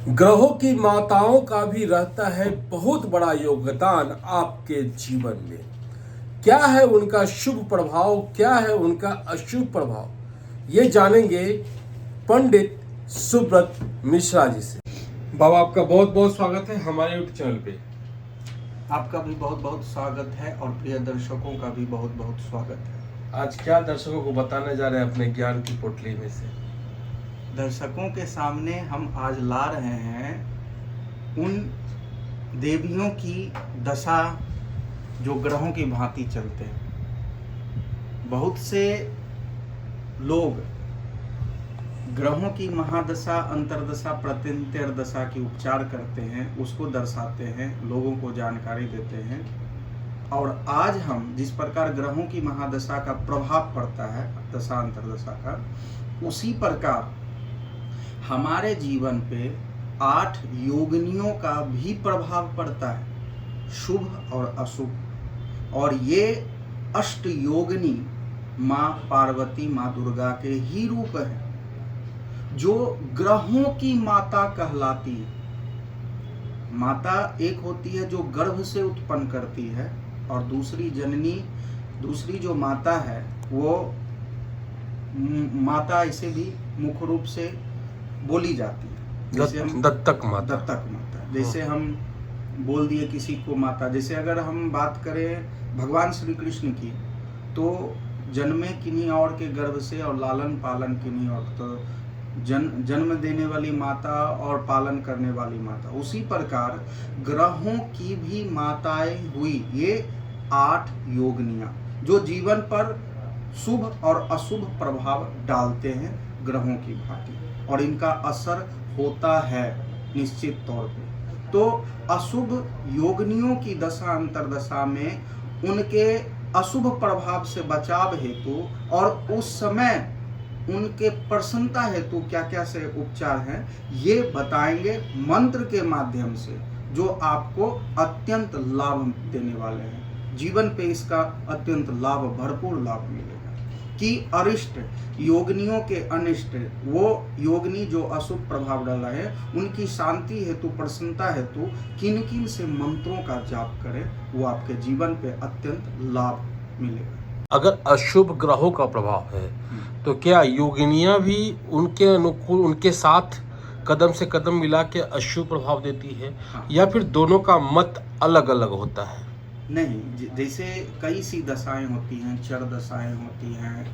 ग्रहों की माताओं का भी रहता है बहुत बड़ा योगदान आपके जीवन में। क्या है उनका शुभ प्रभाव, क्या है उनका अशुभ प्रभाव, ये जानेंगे पंडित सुब्रत मिश्रा जी से। बाबा, आपका बहुत बहुत स्वागत है हमारे यूट्यूब चैनल पे। आपका भी बहुत बहुत स्वागत है और प्रिय दर्शकों का भी बहुत बहुत स्वागत है। आज क्या दर्शकों को बताने जा रहे हैं अपने ज्ञान की पोटली में से? दर्शकों के सामने हम आज ला रहे हैं उन देवियों की दशा जो ग्रहों की भांति चलते हैं। बहुत से लोग ग्रहों की महादशा, अंतरदशा, प्रत्यंतर दशा की उपचार करते हैं, उसको दर्शाते हैं, लोगों को जानकारी देते हैं। और आज हम जिस प्रकार ग्रहों की महादशा का प्रभाव पड़ता है, दशा अंतरदशा का, उसी प्रकार हमारे जीवन पे 8 योगिनियों का भी प्रभाव पड़ता है, शुभ और अशुभ। और ये अष्ट योगिनी माँ पार्वती, माँ दुर्गा के ही रूप हैं, जो ग्रहों की माता कहलाती है। माता एक होती है जो गर्भ से उत्पन्न करती है, और दूसरी जननी, दूसरी जो माता है वो माता इसे भी मुख्य रूप से बोली जाती है, जैसे हम दत्तक माता। दत्तक माता, जैसे हम बोल दिए किसी को माता। जैसे अगर हम बात करें भगवान श्री कृष्ण की, तो जन्मे किन्हीं और के गर्भ से और लालन पालन किन्हीं और, तो जन्म देने वाली माता और पालन करने वाली माता। उसी प्रकार ग्रहों की भी माताएं हुई ये 8 योगिनियां, जो जीवन पर शुभ और अशुभ प्रभाव डालते हैं ग्रहों की भांति, और इनका असर होता है निश्चित तौर पे। तो अशुभ योगिनियों की दशा अंतरदशा में उनके अशुभ प्रभाव से बचाव हेतु और उस समय उनके प्रसन्नता हेतु क्या क्या से उपचार हैं, ये बताएंगे मंत्र के माध्यम से, जो आपको अत्यंत लाभ देने वाले हैं। जीवन पे इसका अत्यंत लाभ, भरपूर लाभ मिलेगा। कि अरिष्ट योगिनियों के अनिष्ट, वो योगिनी जो अशुभ प्रभाव डाला है, उनकी शांति हेतु, प्रसन्नता हेतु किन किन से मंत्रों का जाप करें, वो आपके जीवन पे अत्यंत लाभ मिलेगा। अगर अशुभ ग्रहों का प्रभाव है तो क्या योगिनियां भी उनके अनुकूल, उनके साथ कदम से कदम मिला के अशुभ प्रभाव देती है? हाँ। या फिर दोनों का मत अलग अलग होता है? नहीं, जैसे कई सी दशाएं होती हैं, चर दशाएं होती हैं,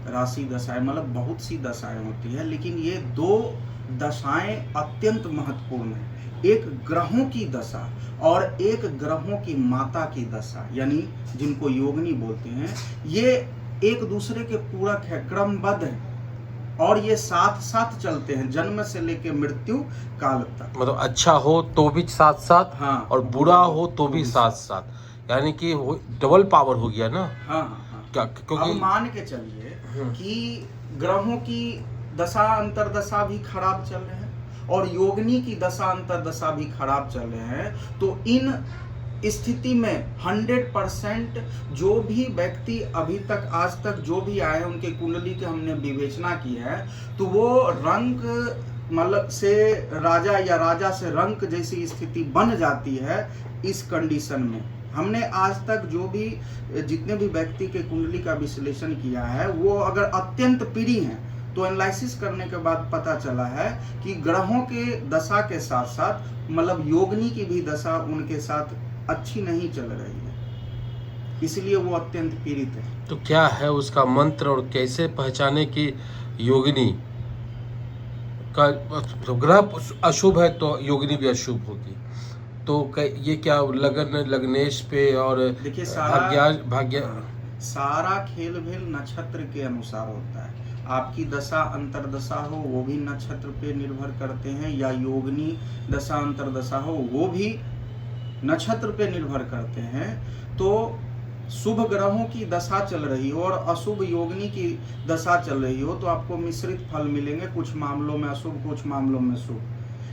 राशि दशाएं, मतलब बहुत सी दशाएं होती हैं, लेकिन ये 2 दशाएं अत्यंत महत्वपूर्ण हैं। एक ग्रहों की दशा और एक ग्रहों की माता की दशा, यानी जिनको योगिनी बोलते हैं, ये एक दूसरे के पूरक है, क्रमबद्ध है, और ये साथ साथ चलते हैं जन्म से लेकर मृत्यु काल तक। मतलब अच्छा हो तो भी साथ साथ, हाँ, और बुरा हो तो भी साथ साथ, यानी कि डबल पावर हो गया ना। हाँ। क्या, क्योंकि अब मान के चलिए कि ग्रहों की दशा अंतरदशा भी खराब चल रहे हैं और योगिनी की दशा अंतरदशा भी खराब चल रहे हैं, तो इन स्थिति में 100% जो भी व्यक्ति अभी तक, आज तक जो भी आए हैं, उनके कुंडली की हमने विवेचना की है, तो वो रंक मतलब से राजा या राजा से रंक जैसी स्थिति बन जाती है। इस कंडीशन में हमने आज तक जो भी जितने भी व्यक्ति के कुंडली का विश्लेषण किया है, वो अगर अत्यंत पीढ़ी हैं, तो एनालिसिस करने के बाद पता चला है कि ग्रहों के दशा के साथ साथ मतलब योगिनी की भी दशा उनके साथ अच्छी नहीं चल रही है, इसलिए वो अत्यंत पीड़ित है। तो क्या है उसका मंत्र, और कैसे पहचाने कि योगिनी का ग्रह अशुभ है तो योगिनी भी अशुभ होगी? तो ये क्या लग्नेश पे और देखिए, सारा खेल भेल नक्षत्र के अनुसार होता है। आपकी दशा अंतरदशा हो वो भी नक्षत्र पे निर्भर करते हैं, या योगिनी दशा अंतरदशा हो वो भी नक्षत्र पे निर्भर करते हैं। तो शुभ ग्रहों की दशा चल रही हो और अशुभ योगिनी की दशा चल रही हो, तो आपको मिश्रित फल मिलेंगे, कुछ मामलों में अशुभ, कुछ मामलों में शुभ।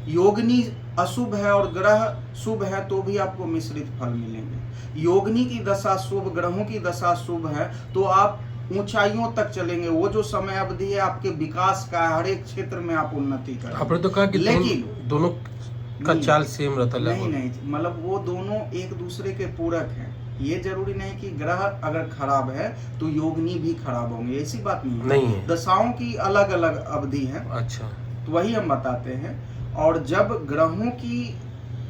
योगिनी अशुभ है और ग्रह शुभ है तो भी आपको मिश्रित फल मिलेंगे। योगिनी की दशा शुभ, ग्रहों की दशा शुभ है, तो आप ऊंचाइयों तक चलेंगे। वो जो समय अवधि है आपके विकास का, हर एक क्षेत्र में आप उन्नति करेंगे। आपने तो कहा कि लेकिन दोनों का नहीं, चाल सेम रहता है नहीं लगभग। नहीं, मतलब वो दोनों एक दूसरे के पूरक हैं। ये जरूरी नहीं कि ग्रह अगर खराब है तो योगिनी भी खराब होंगे, ऐसी बात नहीं है। नहीं है। दशाओं की अलग अलग अवधि है, अच्छा, तो वही हम बताते हैं। और जब ग्रहों की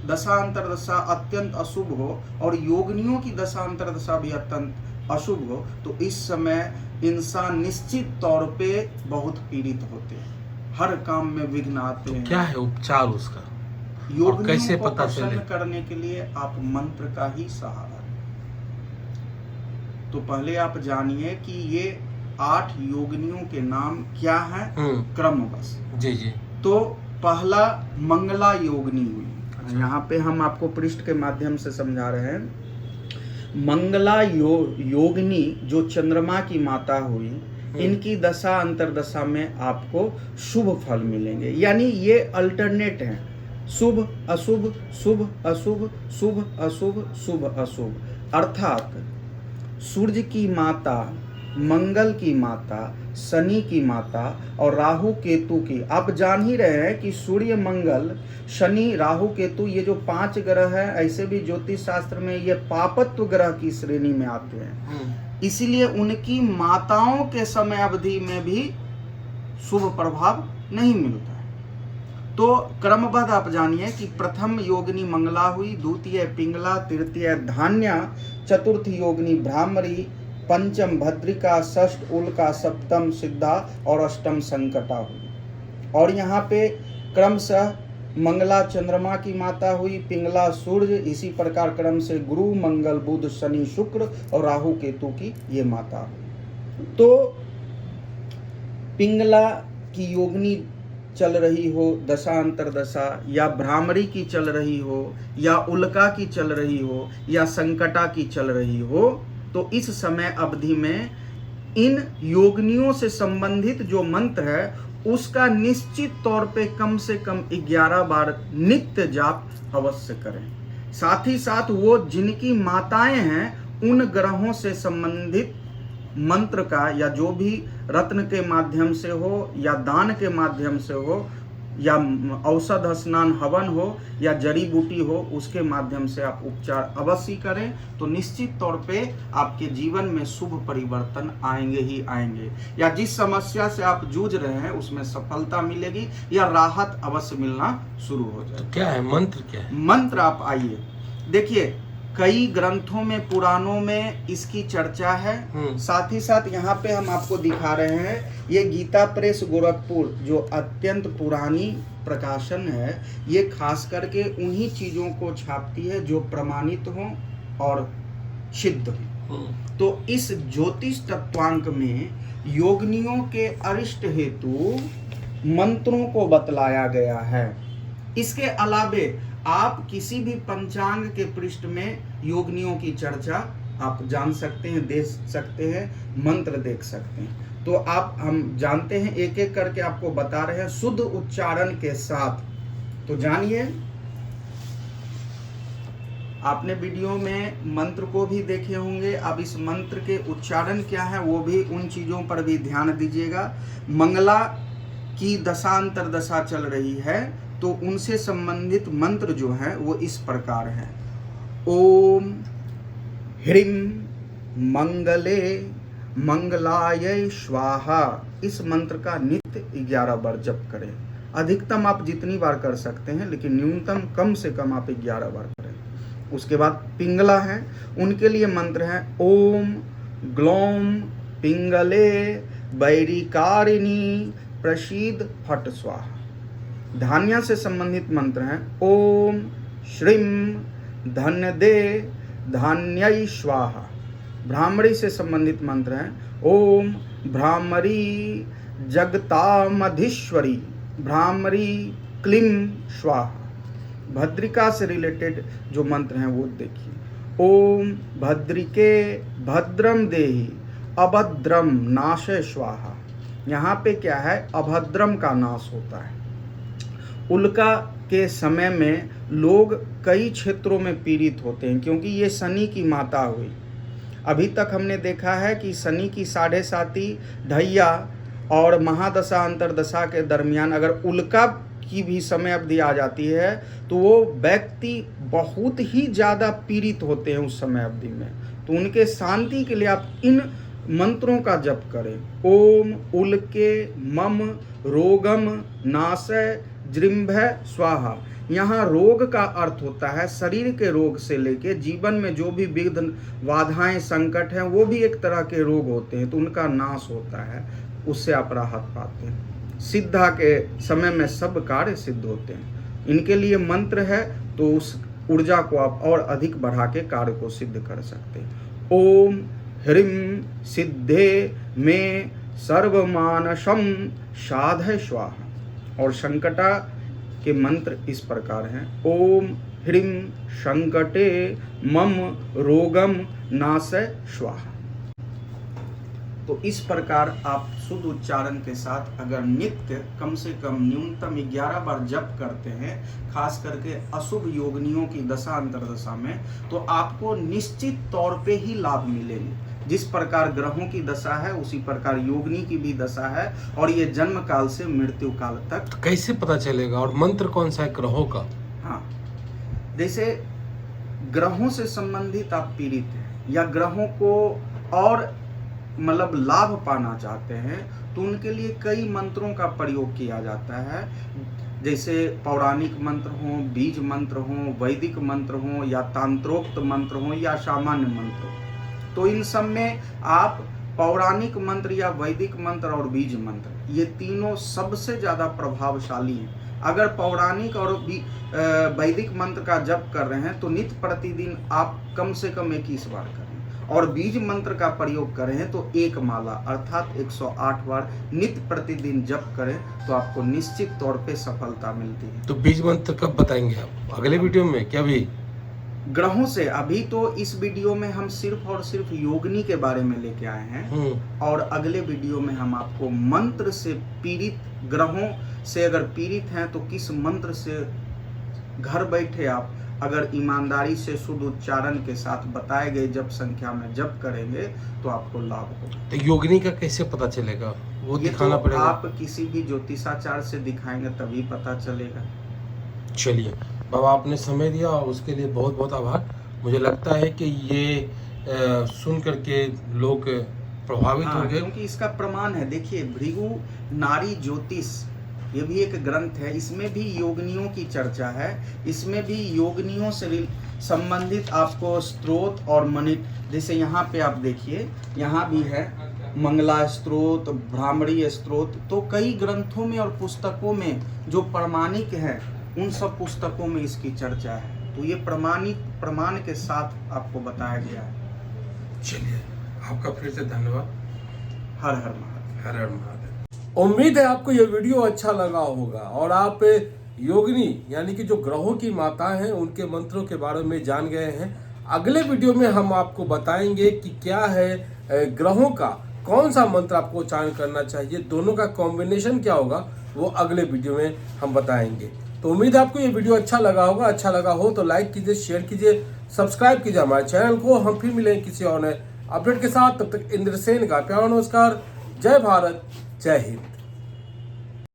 दशा अंतरदशा अत्यंत अशुभ हो और योगिनियों की दशा अंतरदशा भी अत्यंत अशुभ हो, तो इस समय इंसान निश्चित तौर पे बहुत पीड़ित होते हैं, हर काम में विघ्न आते हैं। क्या है उपचार उसका? योगिनियों कैसे को पता प्रसन्न चले? करने के लिए आप मंत्र का ही सहारा लें। तो पहले आप जानिए कि ये 8 योगिनियों के नाम क्या हैं क्रमवश। जी जी। तो पहला मंगला योगिनी हुई। यहाँ पे हम आपको पृष्ठ के माध्यम से समझा रहे हैं। मंगला योगिनी जो चंद्रमा की माता हुई, इनकी दशा अंतरदशा में आपको शुभ फल मिलेंगे। यानी ये अल्टरनेट हैं, शुभ अशुभ, शुभ अशुभ, शुभ अशुभ, शुभ अशुभ। अर्थात सूर्य की माता, मंगल की माता, शनि की माता और राहु केतु की। आप जान ही रहे हैं कि सूर्य, मंगल, शनि, राहु केतु, ये जो 5 ग्रह हैं, ऐसे भी ज्योतिष शास्त्र में ये पापत्व ग्रह की श्रेणी में आते हैं। इसीलिए उनकी माताओं के समय अवधि में भी शुभ प्रभाव नहीं मिलता है। तो क्रमबद्ध आप जानिए कि प्रथम योगिनी मंगला हुई, द्वितीय पिंगला, तृतीय धान्या, चतुर्थ योगिनी भ्रामरी, पंचम भद्रिका, षष्ठ उल्का, सप्तम सिद्धा और अष्टम संकटा हुई। और यहाँ पे क्रमशः मंगला चंद्रमा की माता हुई, पिंगला सूर्य, इसी प्रकार क्रम से गुरु, मंगल, बुध, शनि, शुक्र और राहु केतु की ये माता हुई। तो पिंगला की योगिनी चल रही हो दशा अंतरदशा, या भ्रामरी की चल रही हो, या उल्का की चल रही हो, या संकटा की चल रही हो, तो इस समय अवधि में इन योगिनियों से संबंधित जो मंत्र है उसका निश्चित तौर पे कम से कम 11 बार नित्य जाप अवश्य करें। साथ ही साथ वो जिनकी माताएं हैं उन ग्रहों से संबंधित मंत्र का, या जो भी रत्न के माध्यम से हो या दान के माध्यम से हो या औषध स्नान हवन हो या जड़ी बूटी हो, उसके माध्यम से आप उपचार अवश्य करें। तो निश्चित तौर पे आपके जीवन में शुभ परिवर्तन आएंगे ही आएंगे, या जिस समस्या से आप जूझ रहे हैं उसमें सफलता मिलेगी या राहत अवश्य मिलना शुरू हो जाए। तो क्या है मंत्र? क्या है मंत्र? आप आइए देखिए, कई ग्रंथों में, पुराणों में इसकी चर्चा है। साथ ही साथ यहाँ पे हम आपको दिखा रहे हैं, ये गीता प्रेस गोरखपुर जो अत्यंत पुरानी प्रकाशन है, ये खास करके उन्हीं चीजों को छापती है जो प्रमाणित हो और सिद्ध हो। तो इस ज्योतिष तत्वांक में योगिनियों के अरिष्ट हेतु मंत्रों को बतलाया गया है। इसके अलावे आप किसी भी पंचांग के पृष्ठ में योगिनियों की चर्चा आप जान सकते हैं, देख सकते हैं, मंत्र देख सकते हैं। तो आप, हम जानते हैं, एक एक करके आपको बता रहे हैं शुद्ध उच्चारण के साथ। तो जानिए, आपने वीडियो में मंत्र को भी देखे होंगे। अब इस मंत्र के उच्चारण क्या है वो भी, उन चीजों पर भी ध्यान दीजिएगा। मंगला की दशांतर दशा चल रही है तो उनसे संबंधित मंत्र जो है वो इस प्रकार है। ओम ह्रीं मंगले मंगलाय स्वाहा। इस मंत्र का नित्य 11 बार जप करें। अधिकतम आप जितनी बार कर सकते हैं, लेकिन न्यूनतम कम से कम आप 11 बार करें। उसके बाद पिंगला है, उनके लिए मंत्र है ओम ग्लौम पिंगले वैरिकारिणी प्रसीद फट स्वाहा। धान्या से संबंधित मंत्र हैं ओम श्रीं धन्य दे धान्यई स्वाहा। भ्रामरी से संबंधित मंत्र हैं ओम भ्रामरी जगतामधीश्वरी भ्रामरी क्लीं स्वाहा। भद्रिका से रिलेटेड जो मंत्र हैं वो देखिए, ओम भद्रिके भद्रम देहि अभद्रम नाशे स्वाहा। यहाँ पे क्या है, अभद्रम का नाश होता है। उल्का के समय में लोग कई क्षेत्रों में पीड़ित होते हैं क्योंकि ये शनि की माता हुई। अभी तक हमने देखा है कि शनि की 7.5 ढैया और महादशा अंतरदशा के दरमियान अगर उल्का की भी समय अवधि आ जाती है तो वो व्यक्ति बहुत ही ज़्यादा पीड़ित होते हैं उस समय अवधि में। तो उनके शांति के लिए आप इन मंत्रों का जप करें। ओम उल्के मम रोगम नाशय जृंभय स्वाहा। यहाँ रोग का अर्थ होता है शरीर के रोग से लेके जीवन में जो भी विघ्न बाधाएं संकट हैं वो भी एक तरह के रोग होते हैं, तो उनका नाश होता है, उससे आप राहत पाते हैं। सिद्धा के समय में सब कार्य सिद्ध होते हैं। इनके लिए मंत्र है तो उस ऊर्जा को आप और अधिक बढ़ा के कार्य को सिद्ध कर सकते हैं। ओम ह्रीं सिद्धे में सर्वमानसम साधय स्वाहा। और संकटा के मंत्र इस प्रकार हैं। ओम ह्रीं संकटे मम रोगम नाशय स्वाहा। तो इस प्रकार आप शुद्ध उच्चारण के साथ अगर नित्य कम से कम न्यूनतम 11 बार जप करते हैं, खास करके अशुभ योगिनियों की दशा अंतरदशा में, तो आपको निश्चित तौर पे ही लाभ मिलेंगे। जिस प्रकार ग्रहों की दशा है उसी प्रकार योगिनी की भी दशा है, और ये जन्म काल से मृत्यु काल तक। तो कैसे पता चलेगा और मंत्र कौन सा है ग्रहों का? हाँ, जैसे ग्रहों से संबंधित आप पीड़ित हैं या ग्रहों को और मतलब लाभ पाना चाहते हैं तो उनके लिए कई मंत्रों का प्रयोग किया जाता है। जैसे पौराणिक मंत्र हों, बीज मंत्र हों, वैदिक मंत्र हों या तांत्रोक्त मंत्र हों या सामान्य मंत्र हों। तो इन सब में आप पौराणिक मंत्र या वैदिक मंत्र और बीज मंत्र, ये तीनों सबसे ज़्यादा प्रभावशाली हैं। अगर पौराणिक और वैदिक मंत्र का जप कर रहे हैं तो नित्य प्रतिदिन आप कम से कम 21 बार करें, और बीज मंत्र का प्रयोग करें तो एक माला अर्थात 108 बार नित्य प्रतिदिन जप करें तो आपको निश्चित तौर पे सफलता मिलती है। तो बीज मंत्र कब बताएंगे आप? अगले वीडियो में क्या? भी ग्रहों से अभी तो इस वीडियो में हम सिर्फ और सिर्फ योगिनी के बारे में लेके आए हैं, और अगले वीडियो में हम आपको मंत्र से पीड़ित, ग्रहों से अगर पीड़ित हैं तो किस मंत्र से घर बैठे आप अगर ईमानदारी से शुद्ध उच्चारण के साथ बताए गए जप संख्या में जप करेंगे तो आपको लाभ होगा। तो योगिनी का कैसे पता चलेगा? वो दिखाना तो पड़ेगा। आप किसी भी ज्योतिषाचार्य से दिखाएंगे तभी पता चलेगा। चलिए बाबा, आपने समय दिया और उसके लिए बहुत बहुत आभार। मुझे लगता है कि ये सुन करके लोग प्रभावित हो गए, क्योंकि इसका प्रमाण है। देखिए, भृगु नारी ज्योतिष ये भी एक ग्रंथ है, इसमें भी योगिनियों की चर्चा है। इसमें भी योगिनियों से संबंधित आपको स्त्रोत और मणि, जैसे यहाँ पे आप देखिए, यहाँ भी है मंगला स्त्रोत, भ्रामरी स्त्रोत। तो कई ग्रंथों में और पुस्तकों में जो प्रमाणिक है उन सब पुस्तकों में इसकी चर्चा है। तो ये प्रमाण के साथ आपको बताया गया है। चलिए, आपका फिर से धन्यवाद। हर हर महादेव। हर हर महादेव। उम्मीद है आपको यह वीडियो अच्छा लगा होगा और आप योगिनी यानी कि जो ग्रहों की माता हैं उनके मंत्रों के बारे में जान गए हैं। अगले वीडियो में हम आपको बताएंगे कि क्या है ग्रहों का कौन सा मंत्र आपको उच्चारण करना चाहिए, दोनों का कॉम्बिनेशन क्या होगा वो अगले वीडियो में हम बताएंगे। तो उम्मीद है आपको ये वीडियो अच्छा लगा होगा। अच्छा लगा हो तो लाइक कीजिए, शेयर कीजिए, सब्सक्राइब कीजिए हमारे चैनल को। हम फिर मिलेंगे किसी और नए अपडेट के साथ। तब तक इंद्रसेन का प्यार नमस्कार। जय भारत, जय हिंद।